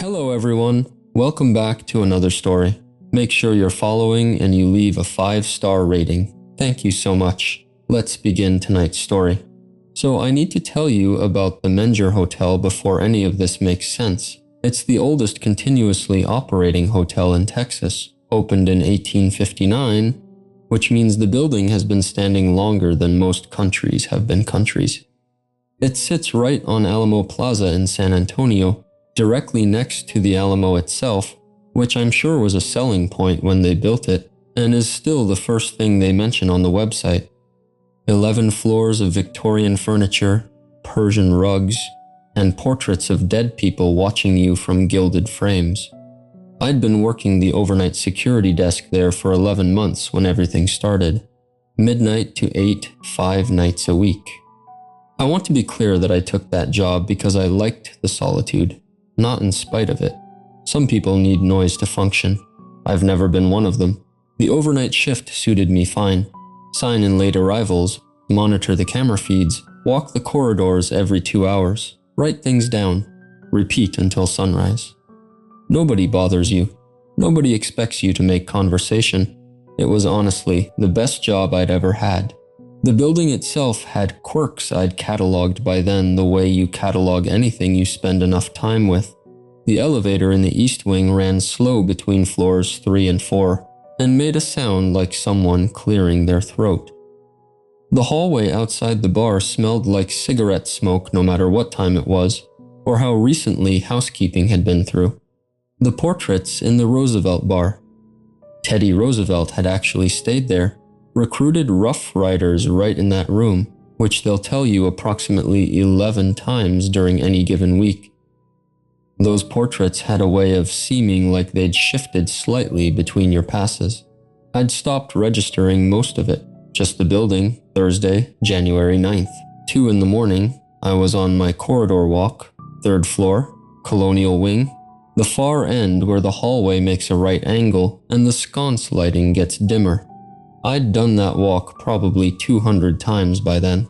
Hello everyone, welcome back to another story. Make sure you're following and you leave a 5-star rating. Thank you so much. Let's begin tonight's story. So I need to tell you about the Menger Hotel before any of this makes sense. It's the oldest continuously operating hotel in Texas, opened in 1859, which means the building has been standing longer than most countries have been countries. It sits right on Alamo Plaza in San Antonio, directly next to the Alamo itself, which I'm sure was a selling point when they built it, and is still the first thing they mention on the website. 11 floors of Victorian furniture, Persian rugs, and portraits of dead people watching you from gilded frames. I'd been working the overnight security desk there for 11 months when everything started. Midnight to 8, 5 nights a week. I want to be clear that I took that job because I liked the solitude, not in spite of it. Some people need noise to function. I've never been one of them. The overnight shift suited me fine. Sign in late arrivals, monitor the camera feeds, walk the corridors every 2 hours, write things down, repeat until sunrise. Nobody bothers you. Nobody expects you to make conversation. It was honestly the best job I'd ever had. The building itself had quirks I'd cataloged by then the way you catalog anything you spend enough time with. The elevator in the east wing ran slow between floors 3 and 4 and made a sound like someone clearing their throat. The hallway outside the bar smelled like cigarette smoke no matter what time it was, or how recently housekeeping had been through. The portraits in the Roosevelt bar. Teddy Roosevelt had actually stayed there, recruited Rough Riders right in that room, which they'll tell you approximately 11 times during any given week. Those portraits had a way of seeming like they'd shifted slightly between your passes. I'd stopped registering most of it. Just the building, Thursday, January 9th. 2 in the morning, I was on my corridor walk, 3rd floor, colonial wing, the far end where the hallway makes a right angle and the sconce lighting gets dimmer. I'd done that walk probably 200 times by then.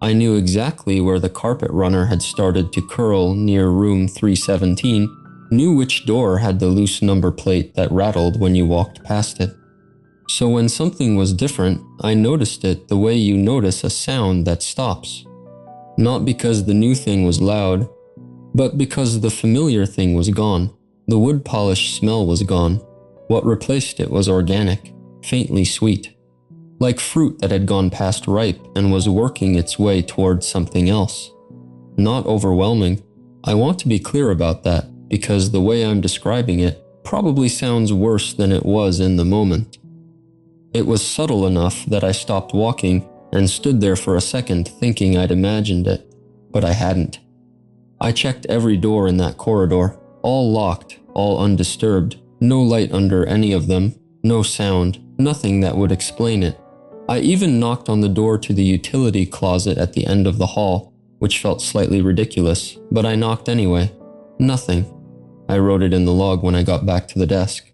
I knew exactly where the carpet runner had started to curl near room 317, knew which door had the loose number plate that rattled when you walked past it. So when something was different, I noticed it the way you notice a sound that stops. Not because the new thing was loud, but because the familiar thing was gone. The wood polish smell was gone. What replaced it was organic, faintly sweet. Like fruit that had gone past ripe and was working its way towards something else. Not overwhelming. I want to be clear about that because the way I'm describing it probably sounds worse than it was in the moment. It was subtle enough that I stopped walking and stood there for a second thinking I'd imagined it, but I hadn't. I checked every door in that corridor, all locked, all undisturbed, no light under any of them, no sound, nothing that would explain it. I even knocked on the door to the utility closet at the end of the hall, which felt slightly ridiculous, but I knocked anyway. Nothing. I wrote it in the log when I got back to the desk.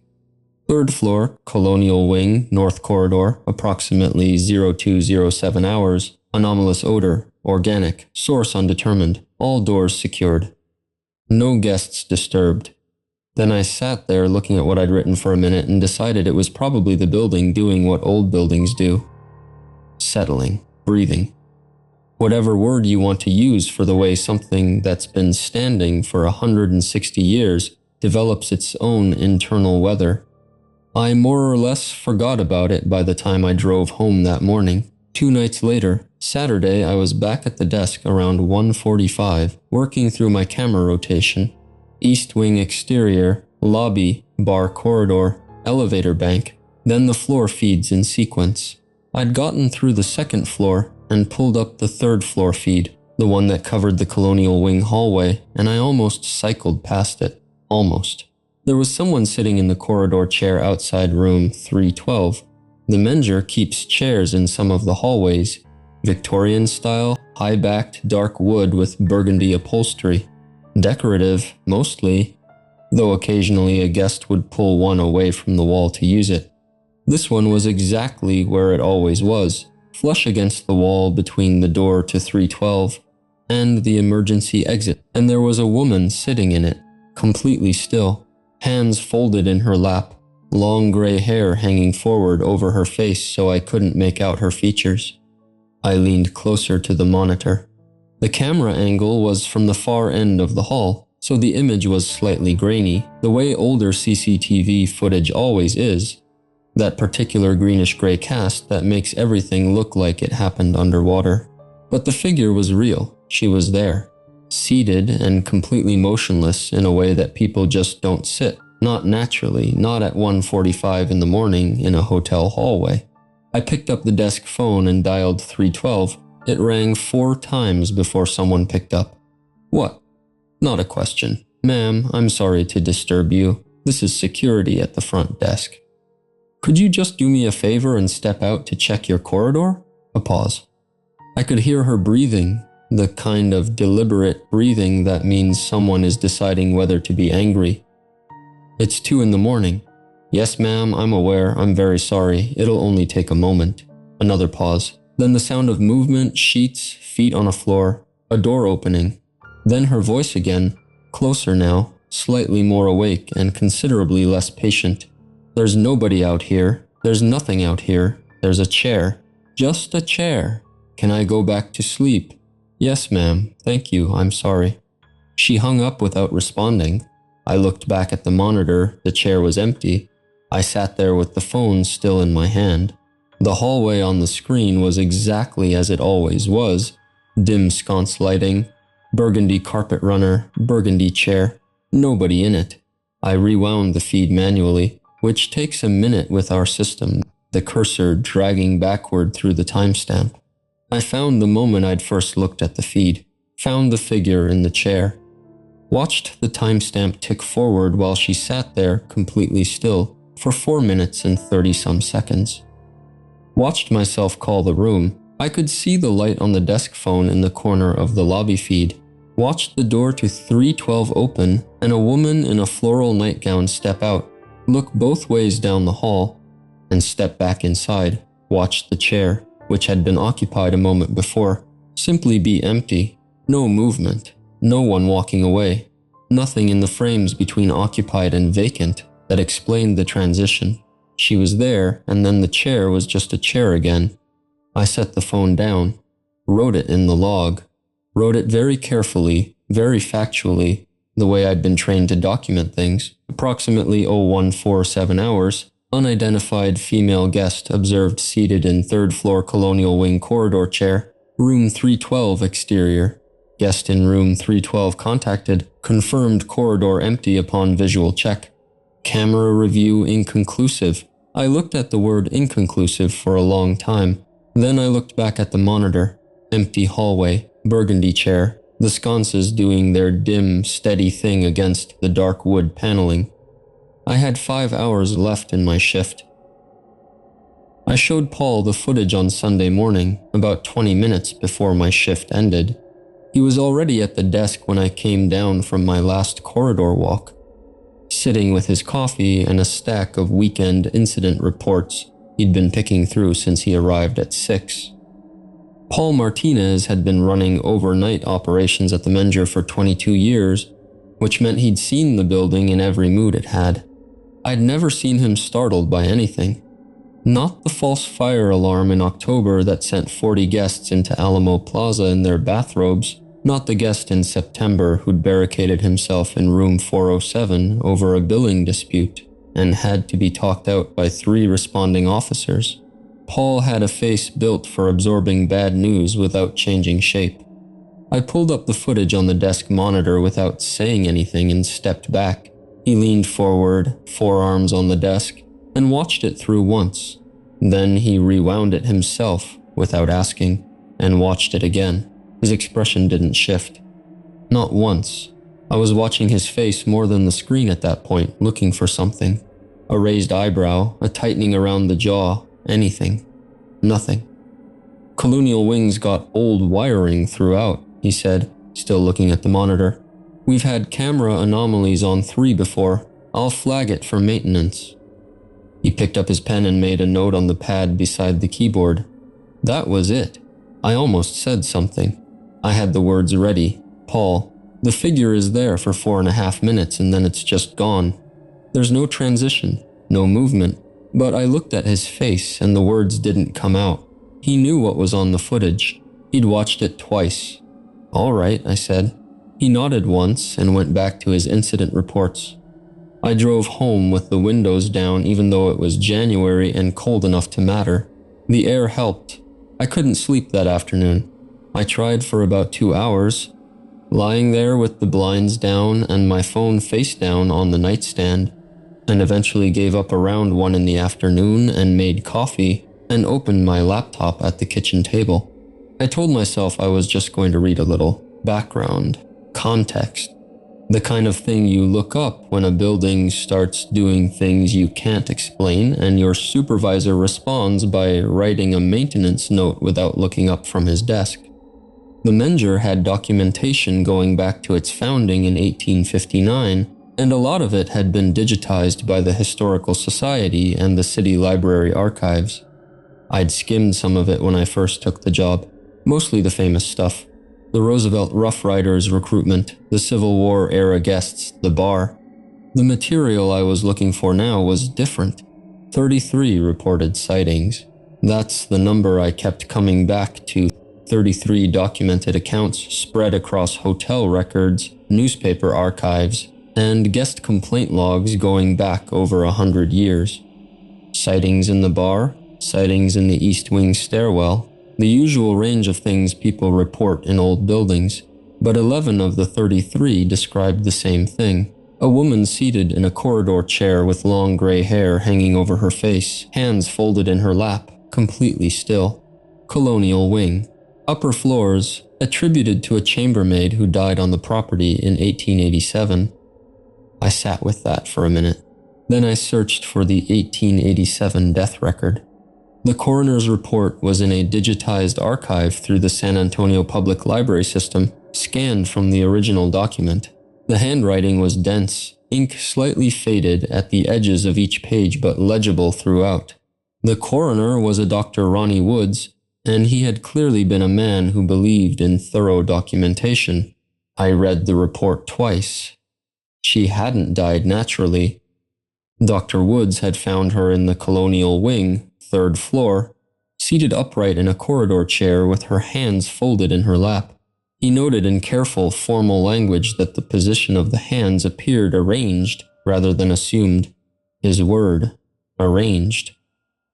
3rd floor, colonial wing, north corridor, approximately 0207 hours, anomalous odor, organic, source undetermined, all doors secured. No guests disturbed. Then I sat there looking at what I'd written for a minute and decided it was probably the building doing what old buildings do. Settling, breathing. Whatever word you want to use for the way something that's been standing for 160 years develops its own internal weather. I more or less forgot about it by the time I drove home that morning. 2 nights later, Saturday, I was back at the desk around 1:45, working through my camera rotation. East wing exterior, lobby, bar corridor, elevator bank, then the floor feeds in sequence. I'd gotten through the 2nd floor and pulled up the 3rd floor feed, the one that covered the colonial wing hallway, and I almost cycled past it. Almost. There was someone sitting in the corridor chair outside room 312. The Menger keeps chairs in some of the hallways, Victorian style, high-backed dark wood with burgundy upholstery. Decorative, mostly, though occasionally a guest would pull one away from the wall to use it. This one was exactly where it always was, flush against the wall between the door to 312 and the emergency exit, and there was a woman sitting in it, completely still, hands folded in her lap, long gray hair hanging forward over her face so I couldn't make out her features. I leaned closer to the monitor. The camera angle was from the far end of the hall, so the image was slightly grainy, the way older CCTV footage always is, that particular greenish-gray cast that makes everything look like it happened underwater. But the figure was real. She was there, seated and completely motionless in a way that people just don't sit, not naturally, not at 1:45 in the morning in a hotel hallway. I picked up the desk phone and dialed 312. It rang 4 times before someone picked up. What? Not a question. Ma'am, I'm sorry to disturb you. This is security at the front desk. Could you just do me a favor and step out to check your corridor? A pause. I could hear her breathing, the kind of deliberate breathing that means someone is deciding whether to be angry. It's 2 in the morning. Yes, ma'am, I'm aware. I'm very sorry. It'll only take a moment. Another pause. Then the sound of movement, sheets, feet on a floor, a door opening. Then her voice again, closer now, slightly more awake and considerably less patient. There's nobody out here. There's nothing out here. There's a chair. Just a chair. Can I go back to sleep? Yes, ma'am. Thank you. I'm sorry. She hung up without responding. I looked back at the monitor. The chair was empty. I sat there with the phone still in my hand. The hallway on the screen was exactly as it always was. Dim sconce lighting, burgundy carpet runner, burgundy chair, nobody in it. I rewound the feed manually, which takes a minute with our system, the cursor dragging backward through the timestamp. I found the moment I'd first looked at the feed, found the figure in the chair. Watched the timestamp tick forward while she sat there completely still for 4 minutes and 30-some seconds. Watched myself call the room. I could see the light on the desk phone in the corner of the lobby feed. Watched the door to 312 open and a woman in a floral nightgown step out, look both ways down the hall, and step back inside. Watched the chair, which had been occupied a moment before, simply be empty. No movement. No one walking away. Nothing in the frames between occupied and vacant that explained the transition. She was there, and then the chair was just a chair again. I set the phone down, wrote it in the log, wrote it very carefully, very factually, the way I'd been trained to document things. Approximately 0147 hours, unidentified female guest observed seated in 3rd floor colonial wing corridor chair, room 312 exterior. Guest in room 312 contacted, confirmed corridor empty upon visual check. Camera review inconclusive. I looked at the word inconclusive for a long time. Then I looked back at the monitor. Empty hallway, burgundy chair, the sconces doing their dim, steady thing against the dark wood paneling. I had 5 hours left in my shift. I showed Paul the footage on Sunday morning, about 20 minutes before my shift ended. He was already at the desk when I came down from my last corridor walk, sitting with his coffee and a stack of weekend incident reports he'd been picking through since he arrived at 6. Paul Martinez had been running overnight operations at the Menger for 22 years, which meant he'd seen the building in every mood it had. I'd never seen him startled by anything. Not the false fire alarm in October that sent 40 guests into Alamo Plaza in their bathrobes, not the guest in September who'd barricaded himself in room 407 over a billing dispute and had to be talked out by 3 responding officers. Paul had a face built for absorbing bad news without changing shape. I pulled up the footage on the desk monitor without saying anything and stepped back. He leaned forward, forearms on the desk, and watched it through once. Then he rewound it himself without asking, and watched it again. His expression didn't shift. Not once. I was watching his face more than the screen at that point, looking for something. A raised eyebrow, a tightening around the jaw, anything. Nothing. Colonial Wings got old wiring throughout, he said, still looking at the monitor. We've had camera anomalies on 3 before. I'll flag it for maintenance. He picked up his pen and made a note on the pad beside the keyboard. That was it. I almost said something. I had the words ready. Paul, The figure is there for 4.5 minutes and then it's just gone. There's no transition, no movement, but I looked at his face and the words didn't come out. He knew what was on the footage. He'd watched it twice. "All right," I said. He nodded once and went back to his incident reports. I drove home with the windows down even though it was January and cold enough to matter. The air helped. I couldn't sleep that afternoon. I tried for about 2 hours, lying there with the blinds down and my phone face down on the nightstand, and eventually gave up around 1 in the afternoon and made coffee and opened my laptop at the kitchen table. I told myself I was just going to read a little background, context, the kind of thing you look up when a building starts doing things you can't explain and your supervisor responds by writing a maintenance note without looking up from his desk. The Menger had documentation going back to its founding in 1859, and a lot of it had been digitized by the Historical Society and the City Library archives. I'd skimmed some of it when I first took the job, mostly the famous stuff. The Roosevelt Rough Riders recruitment, the Civil War era guests, the bar. The material I was looking for now was different. 33 reported sightings. That's the number I kept coming back to. 33 documented accounts spread across hotel records, newspaper archives, and guest complaint logs going back over 100 years. Sightings in the bar, sightings in the East Wing stairwell, the usual range of things people report in old buildings, but 11 of the 33 described the same thing. A woman seated in a corridor chair with long gray hair hanging over her face, hands folded in her lap, completely still. Colonial Wing. Upper floors, attributed to a chambermaid who died on the property in 1887. I sat with that for a minute. Then I searched for the 1887 death record. The coroner's report was in a digitized archive through the San Antonio Public Library system, scanned from the original document. The handwriting was dense, ink slightly faded at the edges of each page but legible throughout. The coroner was a Dr. Ronnie Woods, and he had clearly been a man who believed in thorough documentation. I read the report twice. She hadn't died naturally. Dr. Woods had found her in the Colonial Wing, 3rd floor, seated upright in a corridor chair with her hands folded in her lap. He noted in careful, formal language that the position of the hands appeared arranged rather than assumed. His word, arranged.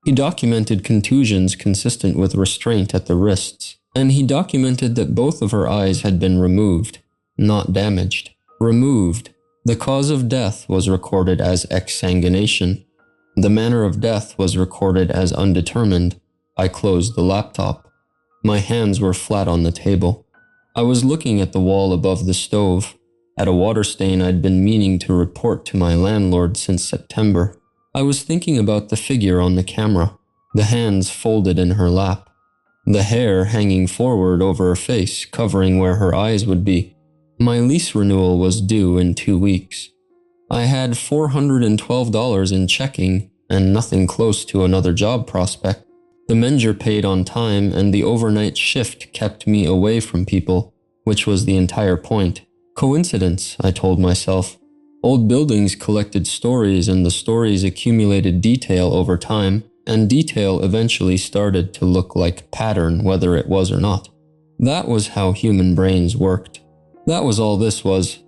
He documented contusions consistent with restraint at the wrists, and he documented that both of her eyes had been removed, not damaged. Removed. The cause of death was recorded as exsanguination. The manner of death was recorded as undetermined. I closed the laptop. My hands were flat on the table. I was looking at the wall above the stove, at a water stain I'd been meaning to report to my landlord since September. I was thinking about the figure on the camera, the hands folded in her lap, the hair hanging forward over her face, covering where her eyes would be. My lease renewal was due in 2 weeks. I had $412 in checking and nothing close to another job prospect. The Menger paid on time and the overnight shift kept me away from people, which was the entire point. Coincidence, I told myself. Old buildings collected stories and the stories accumulated detail over time, and detail eventually started to look like pattern whether it was or not. That was how human brains worked. That was all this was.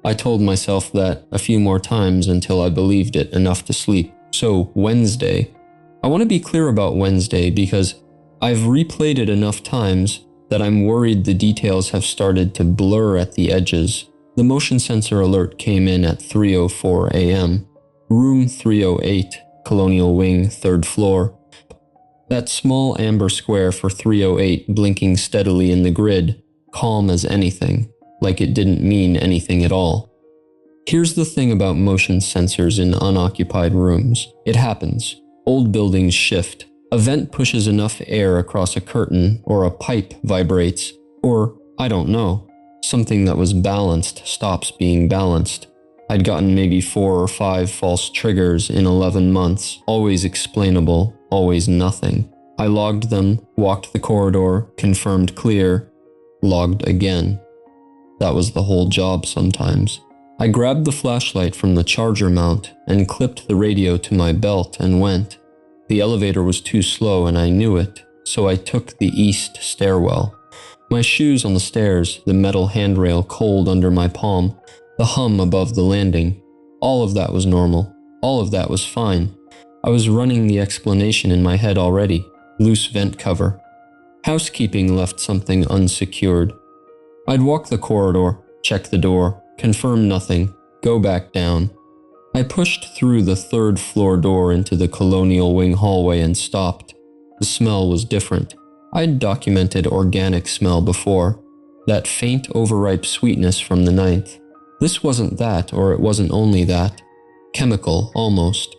I told myself that a few more times until I believed it enough to sleep. So, Wednesday. I want to be clear about Wednesday because I've replayed it enough times that I'm worried the details have started to blur at the edges. The motion sensor alert came in at 3:04 a.m. Room 308, Colonial Wing, 3rd floor. That small amber square for 308 blinking steadily in the grid, calm as anything. Like it didn't mean anything at all. Here's the thing about motion sensors in unoccupied rooms. It happens. Old buildings shift. A vent pushes enough air across a curtain, or a pipe vibrates, or, I don't know, something that was balanced stops being balanced. I'd gotten maybe 4 or 5 false triggers in 11 months, always explainable, always nothing. I logged them, walked the corridor, confirmed clear, logged again. That was the whole job sometimes. I grabbed the flashlight from the charger mount and clipped the radio to my belt and went. The elevator was too slow and I knew it, so I took the east stairwell. My shoes on the stairs, the metal handrail cold under my palm, the hum above the landing. All of that was normal. All of that was fine. I was running the explanation in my head already. Loose vent cover. Housekeeping left something unsecured. I'd walk the corridor, check the door, confirm nothing, go back down. I pushed through the third floor door into the colonial wing hallway and stopped. The smell was different. I'd documented organic smell before, that faint overripe sweetness from the ninth. This wasn't that, or it wasn't only that. Chemical, almost.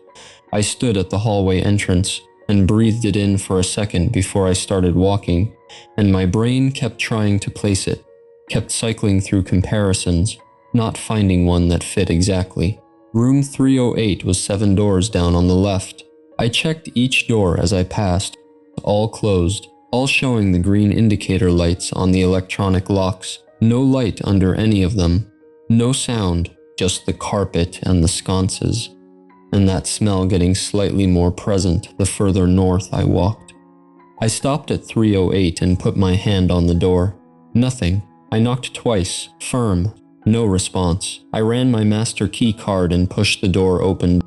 I stood at the hallway entrance and breathed it in for a second before I started walking, and my brain kept trying to place it, kept cycling through comparisons, not finding one that fit exactly. Room 308 was 7 doors down on the left. I checked each door as I passed, all closed, all showing the green indicator lights on the electronic locks. No light under any of them. No sound, just the carpet and the sconces, and that smell getting slightly more present the further north I walked. I stopped at 308 and put my hand on the door. Nothing. I knocked twice, firm. No response. I ran my master key card and pushed the door open.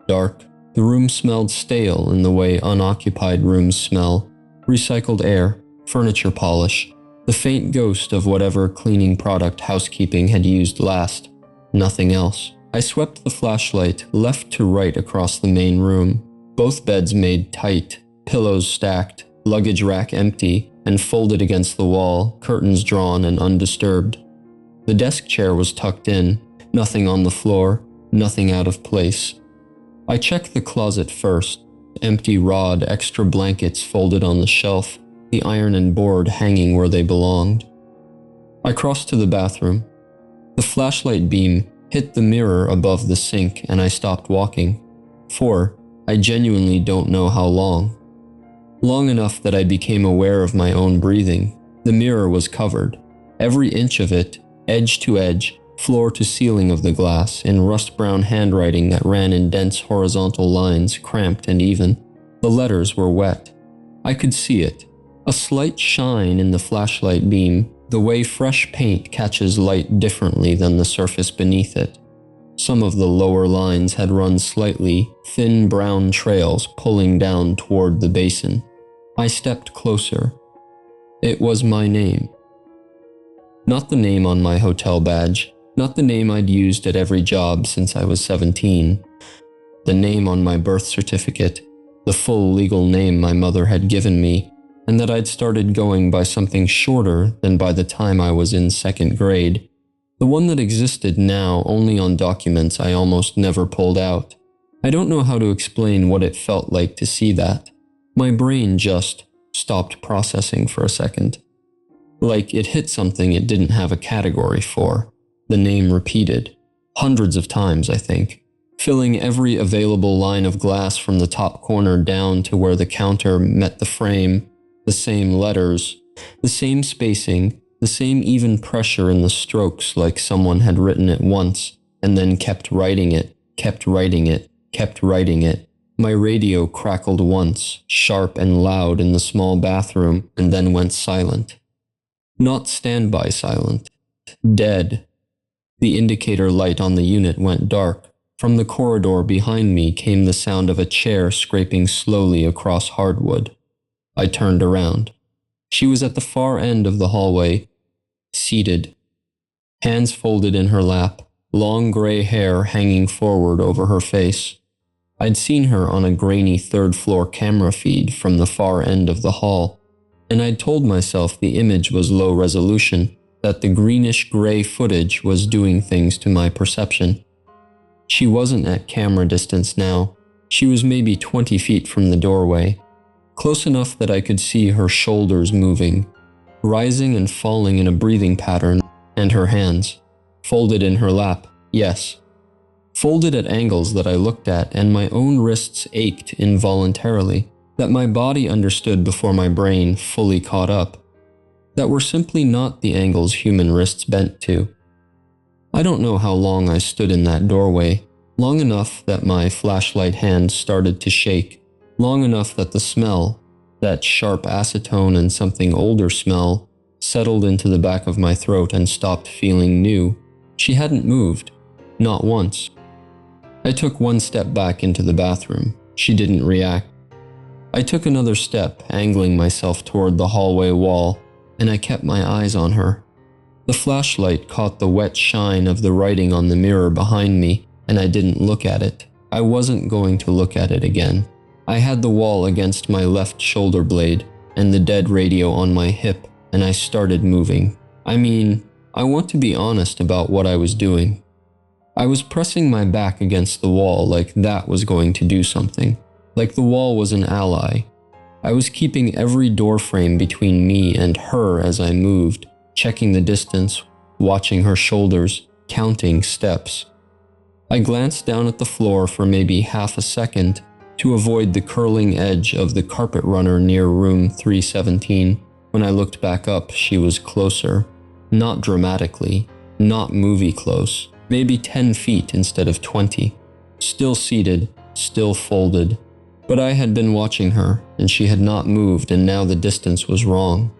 Dark. The room smelled stale in the way unoccupied rooms smell. Recycled air, furniture polish, the faint ghost of whatever cleaning product housekeeping had used last. Nothing else. I swept the flashlight left to right across the main room. Both beds made tight, pillows stacked, luggage rack empty, and folded against the wall, curtains drawn and undisturbed. The desk chair was tucked in, nothing on the floor, nothing out of place. I checked the closet first. Empty rod, extra blankets folded on the shelf, the iron and board hanging where they belonged. I crossed to the bathroom. The flashlight beam hit the mirror above the sink and I stopped walking. For I genuinely don't know how long. Long enough that I became aware of my own breathing. The mirror was covered, every inch of it, edge to edge, floor to ceiling of the glass, in rust-brown handwriting that ran in dense horizontal lines, cramped and even. The letters were wet. I could see it. A slight shine in the flashlight beam, the way fresh paint catches light differently than the surface beneath it. Some of the lower lines had run slightly, thin brown trails pulling down toward the basin. I stepped closer. It was my name. Not the name on my hotel badge, not the name I'd used at every job since I was 17. The name on my birth certificate, the full legal name my mother had given me, and that I'd started going by something shorter than by the time I was in 2nd grade. The one that existed now only on documents I almost never pulled out. I don't know how to explain what it felt like to see that. My brain just stopped processing for a second. Like it hit something it didn't have a category for. The name repeated. Hundreds of times, I think. Filling every available line of glass from the top corner down to where the counter met the frame. The same letters. The same spacing. The same even pressure in the strokes, like someone had written it once and then kept writing it, kept writing it, kept writing it. My radio crackled once, sharp and loud in the small bathroom, and then went silent. Not standby silent. Dead. The indicator light on the unit went dark. From the corridor behind me came the sound of a chair scraping slowly across hardwood. I turned around. She was at the far end of the hallway, seated, hands folded in her lap, long gray hair hanging forward over her face. I'd seen her on a grainy third-floor camera feed from the far end of the hall, and I'd told myself the image was low resolution, that the greenish-gray footage was doing things to my perception. She wasn't at camera distance now. She was maybe 20 feet from the doorway, close enough that I could see her shoulders moving, rising and falling in a breathing pattern, and her hands, folded in her lap, yes. Folded at angles that I looked at, and my own wrists ached involuntarily, that my body understood before my brain fully caught up. that were simply not the angles human wrists bent to. I don't know how long I stood in that doorway, long enough that my flashlight hand started to shake, long enough that the smell, that sharp acetone and something older smell, settled into the back of my throat and stopped feeling new. She hadn't moved, not once. I took one step back into the bathroom. She didn't react. I took another step, angling myself toward the hallway wall, and I kept my eyes on her. The flashlight caught the wet shine of the writing on the mirror behind me, and I didn't look at it. I wasn't going to look at it again. I had the wall against my left shoulder blade and the dead radio on my hip, and I started moving. I want to be honest about what I was doing. I was pressing my back against the wall like that was going to do something, like the wall was an ally. I was keeping every doorframe between me and her as I moved, checking the distance, watching her shoulders, counting steps. I glanced down at the floor for maybe half a second to avoid the curling edge of the carpet runner near room 317. When I looked back up, she was closer. Not dramatically, not movie close, maybe 10 feet instead of 20. Still seated, still folded. But I had been watching her, and she had not moved, and now the distance was wrong.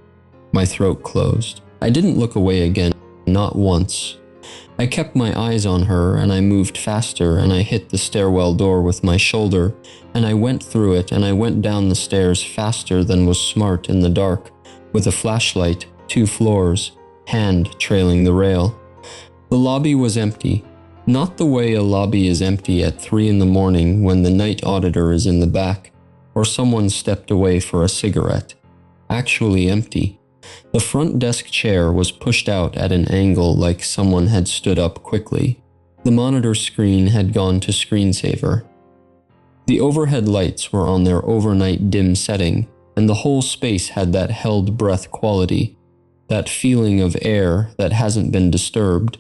My throat closed. I didn't look away again, not once. I kept my eyes on her, and I moved faster, and I hit the stairwell door with my shoulder, and I went through it, and I went down the stairs faster than was smart in the dark, with a flashlight, 2 floors, hand trailing the rail. The lobby was empty. Not the way a lobby is empty at 3 in the morning when the night auditor is in the back, or someone stepped away for a cigarette. Actually empty. The front desk chair was pushed out at an angle like someone had stood up quickly. The monitor screen had gone to screensaver. The overhead lights were on their overnight dim setting, and the whole space had that held breath quality, that feeling of air that hasn't been disturbed.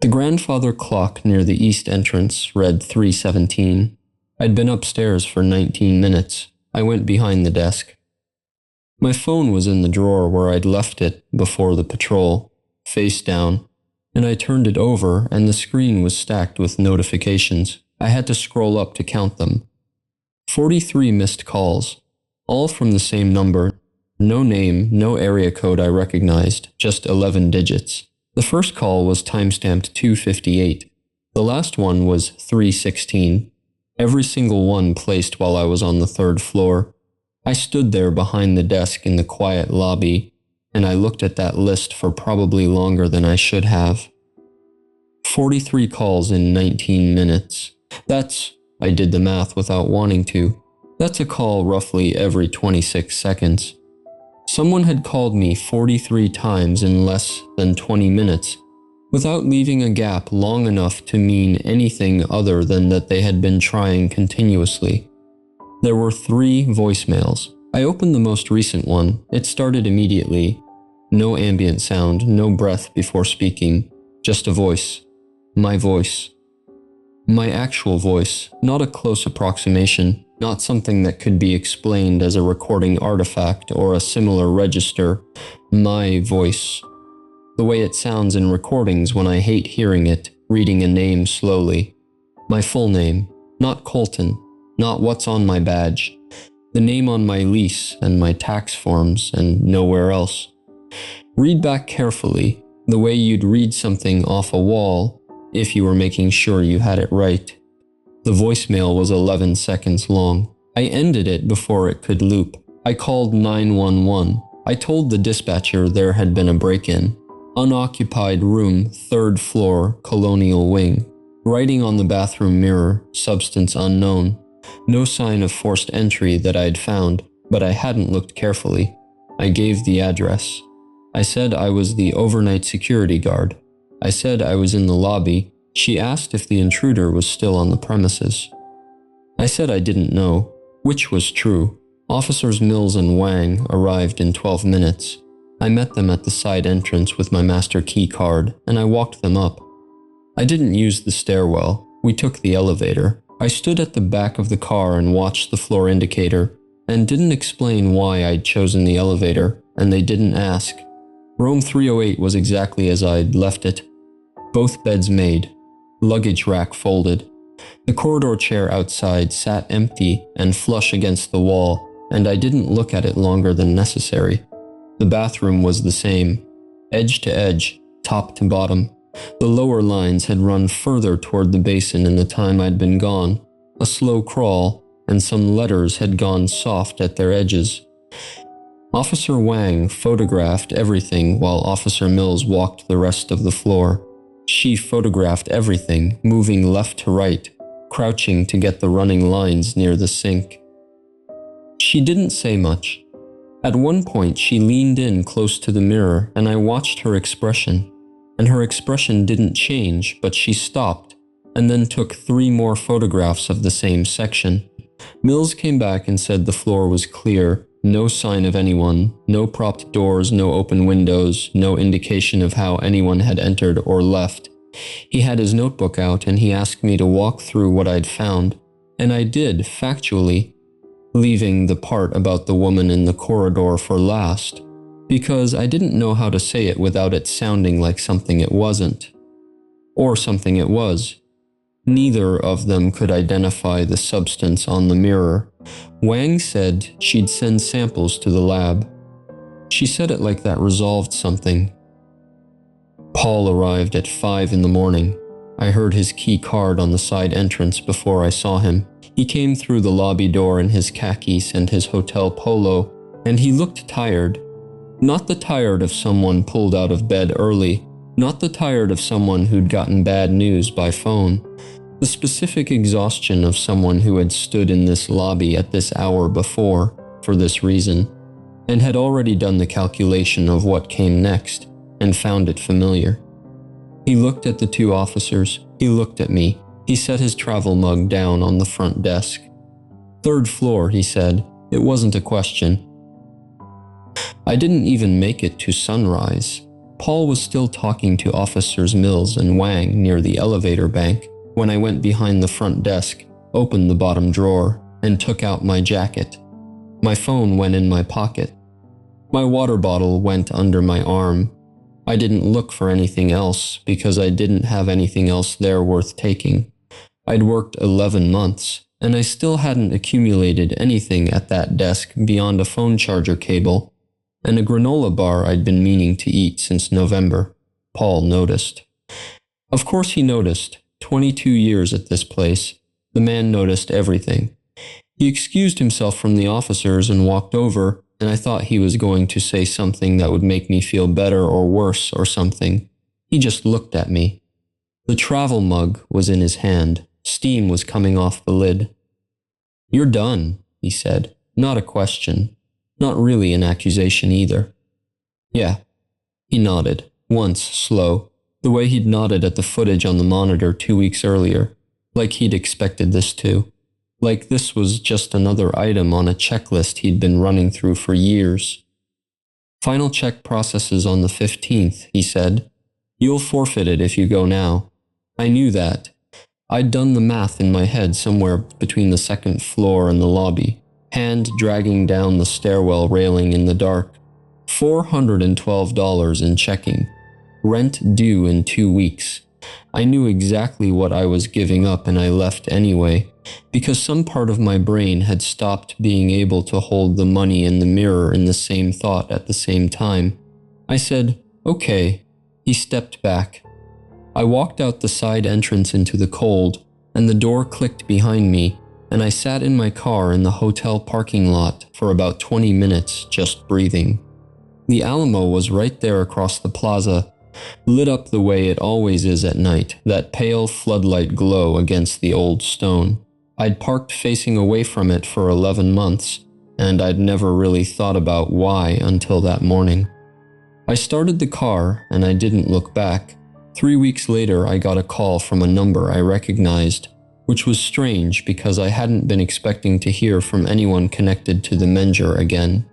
The grandfather clock near the east entrance read 3:17. I'd been upstairs for 19 minutes. I went behind the desk. My phone was in the drawer where I'd left it before the patrol, face down, and I turned it over and the screen was stacked with notifications. I had to scroll up to count them. 43 missed calls, all from the same number. No name, no area code I recognized, just 11 digits. The first call was timestamped 2:58. The last one was 3:16. Every single one placed while I was on the 3rd floor. I stood there behind the desk in the quiet lobby, and I looked at that list for probably longer than I should have. 43 calls in 19 minutes. I did the math without wanting to. That's a call roughly every 26 seconds. Someone had called me 43 times in less than 20 minutes, without leaving a gap long enough to mean anything other than that they had been trying continuously. There were 3 voicemails. I opened the most recent one. It started immediately. No ambient sound, no breath before speaking, just a voice. My voice. My actual voice, not a close approximation, not something that could be explained as a recording artifact or a similar register. My voice. The way it sounds in recordings when I hate hearing it, reading a name slowly. My full name, not Colton, not what's on my badge, the name on my lease and my tax forms and nowhere else. Read back carefully, the way you'd read something off a wall if you were making sure you had it right. The voicemail was 11 seconds long. I ended it before it could loop. I called 911. I told the dispatcher there had been a break-in. Unoccupied room, 3rd floor, colonial wing. Writing on the bathroom mirror, substance unknown. No sign of forced entry that I'd found, but I hadn't looked carefully. I gave the address. I said I was the overnight security guard. I said I was in the lobby. She asked if the intruder was still on the premises. I said I didn't know, which was true. Officers Mills and Wang arrived in 12 minutes. I met them at the side entrance with my master key card, and I walked them up. I didn't use the stairwell. We took the elevator. I stood at the back of the car and watched the floor indicator, and didn't explain why I'd chosen the elevator. and they didn't ask. Room 308 was exactly as I'd left it. Both beds made, luggage rack folded. The corridor chair outside sat empty and flush against the wall, and I didn't look at it longer than necessary. The bathroom was the same, edge to edge, top to bottom. The lower lines had run further toward the basin in the time I'd been gone, a slow crawl, and some letters had gone soft at their edges. Officer Wang photographed everything while Officer Mills walked the rest of the floor. She photographed everything, moving left to right, crouching to get the running lines near the sink. She didn't say much. At one point, she leaned in close to the mirror, and I watched her expression. And her expression didn't change, but she stopped, and then took 3 more photographs of the same section. Mills came back and said the floor was clear, no sign of anyone, no propped doors, no open windows, no indication of how anyone had entered or left. He had his notebook out and he asked me to walk through what I'd found, and I did, factually, leaving the part about the woman in the corridor for last, because I didn't know how to say it without it sounding like something it wasn't, or something it was. Neither of them could identify the substance on the mirror. Wang said she'd send samples to the lab. She said it like that resolved something. Paul arrived at 5 in the morning. I heard his key card on the side entrance before I saw him. He came through the lobby door in his khakis and his hotel polo, and he looked tired. Not the tired of someone pulled out of bed early, not the tired of someone who'd gotten bad news by phone. The specific exhaustion of someone who had stood in this lobby at this hour before, for this reason, and had already done the calculation of what came next, and found it familiar. He looked at the 2 officers, he looked at me, he set his travel mug down on the front desk. 3rd floor, he said. It wasn't a question. I didn't even make it to sunrise. Paul was still talking to Officers Mills and Wang near the elevator bank when I went behind the front desk, opened the bottom drawer, and took out my jacket. My phone went in my pocket. My water bottle went under my arm. I didn't look for anything else because I didn't have anything else there worth taking. I'd worked 11 months, and I still hadn't accumulated anything at that desk beyond a phone charger cable and a granola bar I'd been meaning to eat since November. Paul noticed. Of course he noticed. 22 years at this place. The man noticed everything. He excused himself from the officers and walked over, and I thought he was going to say something that would make me feel better or worse or something. He just looked at me. The travel mug was in his hand. Steam was coming off the lid. "You're done," he said. Not a question. Not really an accusation either. "Yeah." He nodded, once slow, the way he'd nodded at the footage on the monitor 2 weeks earlier, like he'd expected this too. Like this was just another item on a checklist he'd been running through for years. "Final check processes on the 15th, he said. "You'll forfeit it if you go now." I knew that. I'd done the math in my head somewhere between the 2nd floor and the lobby, hand dragging down the stairwell railing in the dark. $412 in checking. Rent due in 2 weeks. I knew exactly what I was giving up and I left anyway, because some part of my brain had stopped being able to hold the money and the mirror in the same thought at the same time. I said, "Okay." He stepped back. I walked out the side entrance into the cold, and the door clicked behind me, and I sat in my car in the hotel parking lot for about 20 minutes just breathing. The Alamo was right there across the plaza, lit up the way it always is at night, that pale floodlight glow against the old stone. I'd parked facing away from it for 11 months, and I'd never really thought about why until that morning. I started the car, and I didn't look back. 3 weeks later, I got a call from a number I recognized, which was strange because I hadn't been expecting to hear from anyone connected to the Menger again.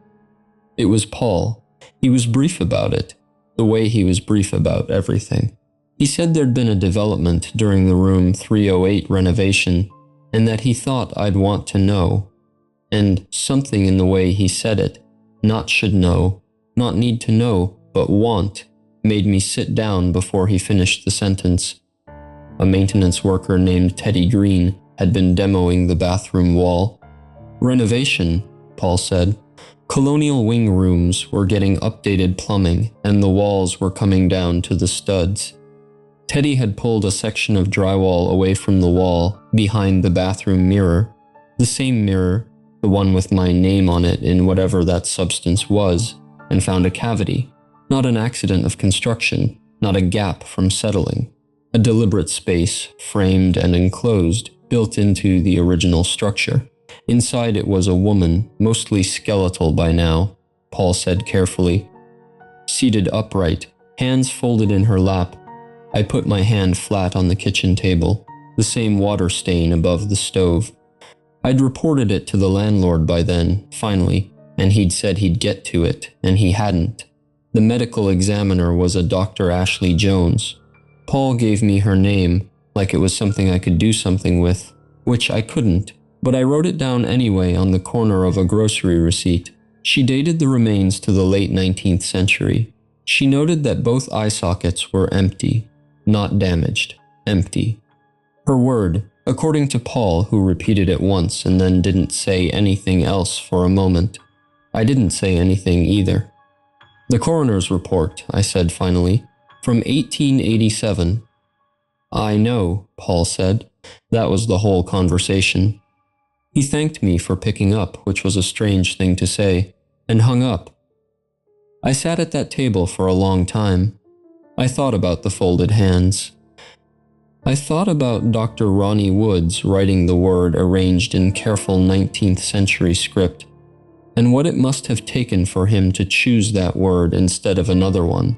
It was Paul. He was brief about it. The way he was brief about everything. He said there'd been a development during the room 308 renovation, and that he thought I'd want to know. And something in the way he said it, not should know, not need to know, but want, made me sit down before he finished the sentence. A maintenance worker named Teddy Green had been demoing the bathroom wall. Renovation, Paul said. Colonial wing rooms were getting updated plumbing, and the walls were coming down to the studs. Teddy had pulled a section of drywall away from the wall behind the bathroom mirror, the same mirror, the one with my name on it in whatever that substance was, and found a cavity, not an accident of construction, not a gap from settling, a deliberate space, framed and enclosed, built into the original structure. Inside it was a woman, mostly skeletal by now, Paul said carefully. Seated upright, hands folded in her lap, I put my hand flat on the kitchen table, the same water stain above the stove. I'd reported it to the landlord by then, finally, and he'd said he'd get to it, and he hadn't. The medical examiner was a Dr. Ashley Jones. Paul gave me her name, like it was something I could do something with, which I couldn't, but I wrote it down anyway on the corner of a grocery receipt. She dated the remains to the late 19th century. She noted that both eye sockets were empty, not damaged, empty. Her word, according to Paul, who repeated it once and then didn't say anything else for a moment. I didn't say anything either. The coroner's report, I said finally, from 1887. I know, Paul said. That was the whole conversation. He thanked me for picking up, which was a strange thing to say, and hung up. I sat at that table for a long time. I thought about the folded hands. I thought about Dr. Ronnie Woods writing the word arranged in careful 19th century script, and what it must have taken for him to choose that word instead of another one.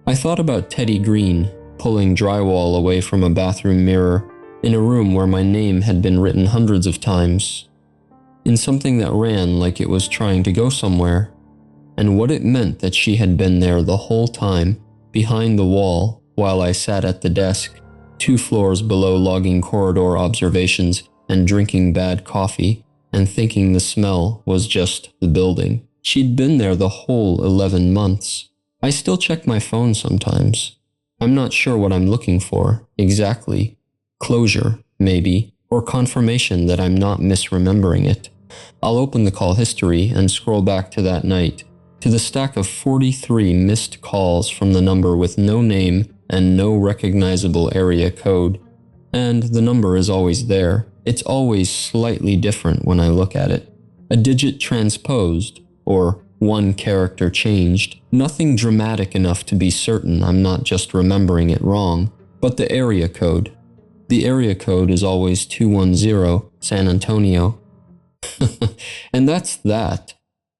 I thought about Teddy Green pulling drywall away from a bathroom mirror in a room where my name had been written hundreds of times, in something that ran like it was trying to go somewhere, and what it meant that she had been there the whole time, behind the wall, while I sat at the desk, 2 floors below logging corridor observations and drinking bad coffee, and thinking the smell was just the building. She'd been there the whole 11 months. I still check my phone sometimes. I'm not sure what I'm looking for, exactly. Closure, maybe, or confirmation that I'm not misremembering it. I'll open the call history and scroll back to that night, to the stack of 43 missed calls from the number with no name and no recognizable area code. And the number is always there. It's always slightly different when I look at it. A digit transposed, or 1 character changed. Nothing dramatic enough to be certain I'm not just remembering it wrong, but the area code. The area code is always 210, San Antonio. And that's that.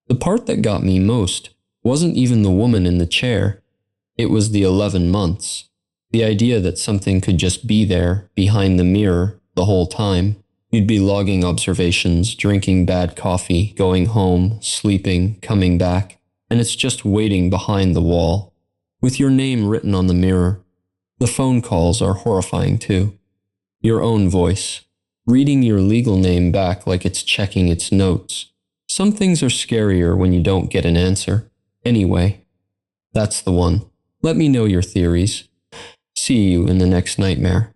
The part that got me most wasn't even the woman in the chair. It was the 11 months. The idea that something could just be there, behind the mirror, the whole time. You'd be logging observations, drinking bad coffee, going home, sleeping, coming back, and it's just waiting behind the wall, with your name written on the mirror. The phone calls are horrifying too. Your own voice, reading your legal name back like it's checking its notes. Some things are scarier when you don't get an answer. Anyway, that's the one. Let me know your theories. See you in the next nightmare.